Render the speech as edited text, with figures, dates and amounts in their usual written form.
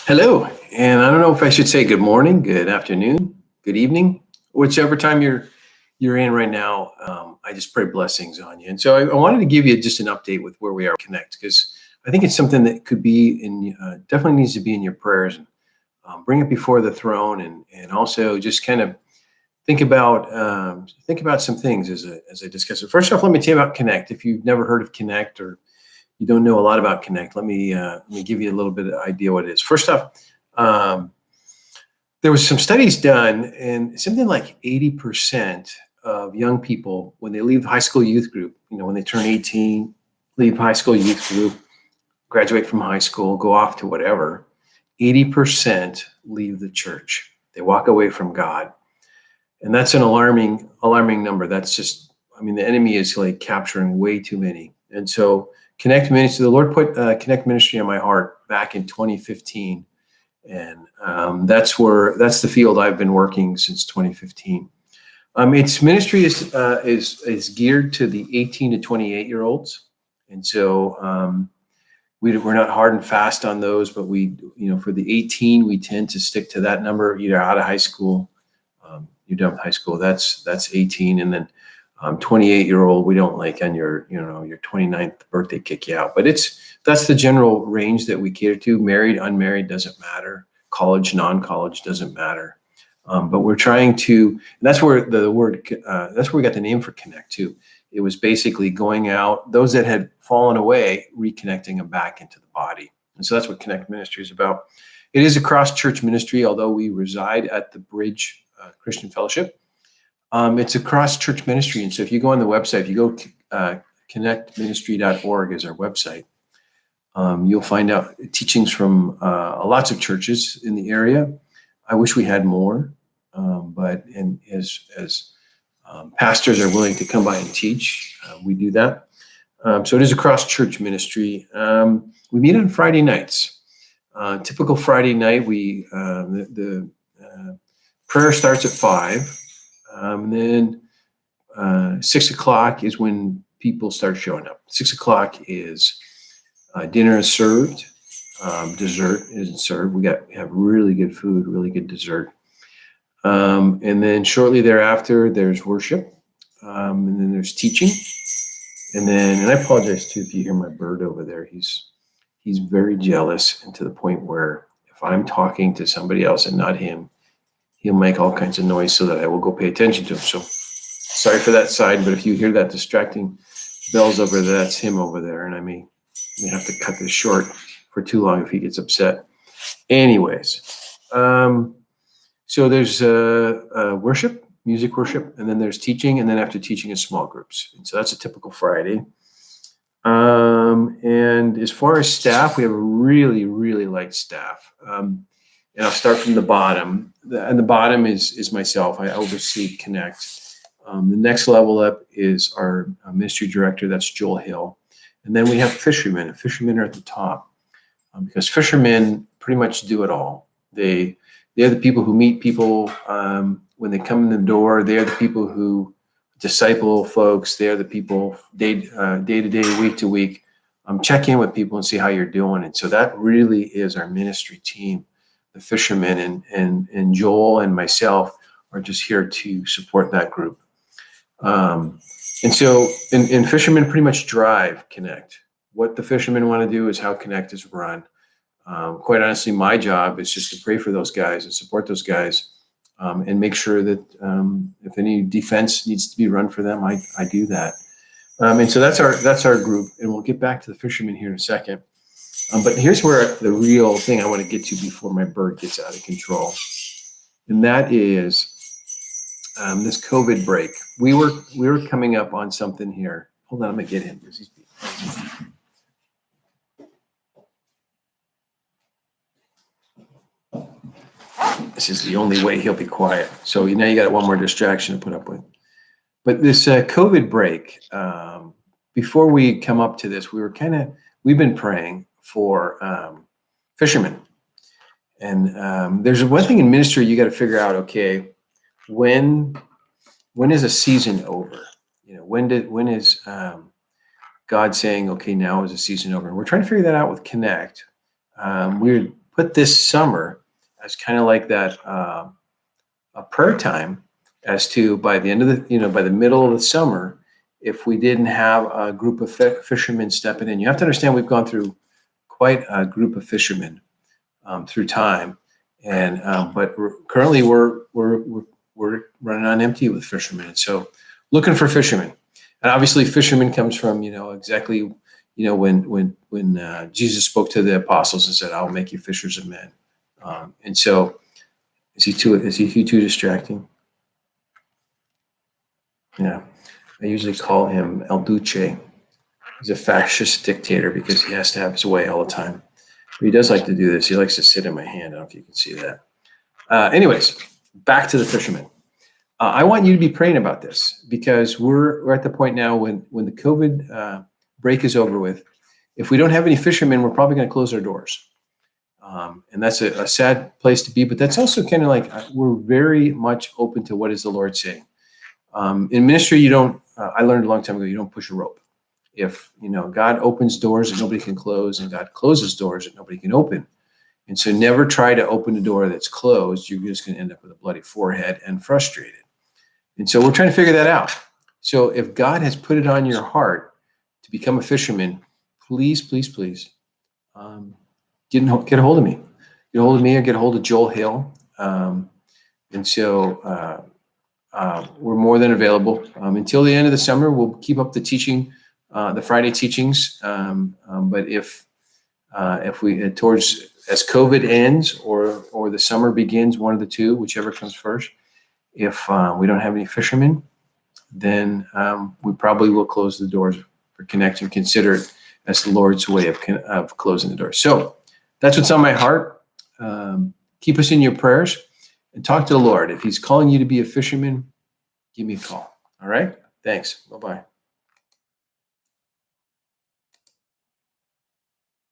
Hello, and I don't know if I should say good morning, good afternoon, good evening, whichever time you're in right now. I just pray blessings on you, and so I wanted to give you just an update with where we are with Connect because I think it's something that could be in definitely needs to be in your prayers and bring it before the throne, and also just kind of think about some things as I discuss it. First off, let me tell you about Connect. If you've never heard of Connect or you don't know a lot about Connect, let me give you a little bit of idea what it is. First off, um, there was some studies done, and something like 80% of young people, when they leave the high school youth group, when they turn 18, leave high school youth group, graduate from high school, go off to whatever, 80% leave the church. They walk away from God, and that's an alarming number. That's just, I mean, the enemy is like capturing way too many, and so Connect Ministry. The Lord put Connect Ministry on my heart back in 2015, and that's the field I've been working since 2015. Its ministry is geared to the 18 to 28 year olds, and so we're not hard and fast on those, but for the 18, we tend to stick to that number. Either out of high school, you're done with high school. That's 18, and then 28-year-old, we don't like on your 29th birthday kick you out, but that's the general range that we cater to. Married, unmarried, doesn't matter. College, non-college, doesn't matter. But we're trying to, and that's where that's where we got the name for Connect too. It was basically going out, those that had fallen away, reconnecting them back into the body. And so that's what Connect Ministry is about. It is a cross-church ministry, although we reside at the Bridge Christian Fellowship. It's a cross-church ministry. And so if you go on the website, if you go connectministry.org is our website, you'll find out teachings from lots of churches in the area. I wish we had more, but as pastors are willing to come by and teach, we do that. So it is a cross-church ministry. We meet on Friday nights. Typical Friday night, the prayer starts at 5. And then 6 o'clock is when people start showing up. 6 o'clock is dinner is served. Dessert isn't served. We have really good food, really good dessert. And then shortly thereafter, there's worship. And then there's teaching. And I apologize too if you hear my bird over there. He's very jealous, and to the point where if I'm talking to somebody else and not him, he'll make all kinds of noise so that I will go pay attention to him. So sorry for that side, but if you hear that distracting bells over there, that's him over there, and I may have to cut this short for too long if he gets upset. Anyways, so there's worship, music worship, and then there's teaching, and then after teaching is small groups. And so that's a typical Friday. And as far as staff, we have a really, really light staff. And I'll start from the bottom. And the bottom is myself. I oversee Connect. The next level up is our ministry director. That's Joel Hill. And then we have fishermen. Fishermen are at the top because fishermen pretty much do it all. They're the people who meet people when they come in the door. They are the people who disciple folks. They are the people day to day, week to week, check in with people and see how you're doing. And so that really is our ministry team. The fishermen and Joel and myself are just here to support that group. And so fishermen pretty much drive Connect. What the fishermen want to do is how Connect is run. Quite honestly, my job is just to pray for those guys and support those guys and make sure that if any defense needs to be run for them, I do that. And so that's our group. And we'll get back to the fishermen here in a second. But here's where the real thing I want to get to before my bird gets out of control. And that is this COVID break. We were coming up on something here. Hold on, I'm going to get him. This is the only way he'll be quiet. So now you got one more distraction to put up with. But this COVID break, before we come up to this, we've been praying for fishermen. And there's one thing in ministry you got to figure out, okay, when is a season over? When is God saying, okay, now is a season over? And we're trying to figure that out with Connect. We're put this summer as kind of like that a prayer time as to by the end of by the middle of the summer, if we didn't have a group of fishermen stepping in. You have to understand we've gone through quite a group of fishermen through time, and but currently we're running on empty with fishermen, and so looking for fishermen. And obviously, fishermen comes from exactly when Jesus spoke to the apostles and said, "I'll make you fishers of men." And so, is he too distracting? Yeah, I usually call him El Duce. He's a fascist dictator because he has to have his way all the time. But he does like to do this. He likes to sit in my hand. I don't know if you can see that. Anyways, back to the fishermen. I want you to be praying about this because we're at the point now when the COVID break is over with. If we don't have any fishermen, we're probably going to close our doors. And that's a sad place to be, but that's also kind of like we're very much open to what is the Lord saying. In ministry, you don't, I learned a long time ago, you don't push a rope. If, God opens doors that nobody can close and God closes doors that nobody can open. And so never try to open a door that's closed. You're just going to end up with a bloody forehead and frustrated. And so we're trying to figure that out. So if God has put it on your heart to become a fisherman, please, please, please get a hold of me. Get a hold of me or get a hold of Joel Hill. And so we're more than available. Until the end of the summer, we'll keep up the teaching, the Friday teachings. But if we towards as COVID ends or the summer begins, one of the two, whichever comes first, if we don't have any fishermen, then we probably will close the doors for Connect and consider it as the Lord's way of closing the doors. So that's what's on my heart. Keep us in your prayers and talk to the Lord. If he's calling you to be a fisherman, give me a call. All right? Thanks. Bye-bye.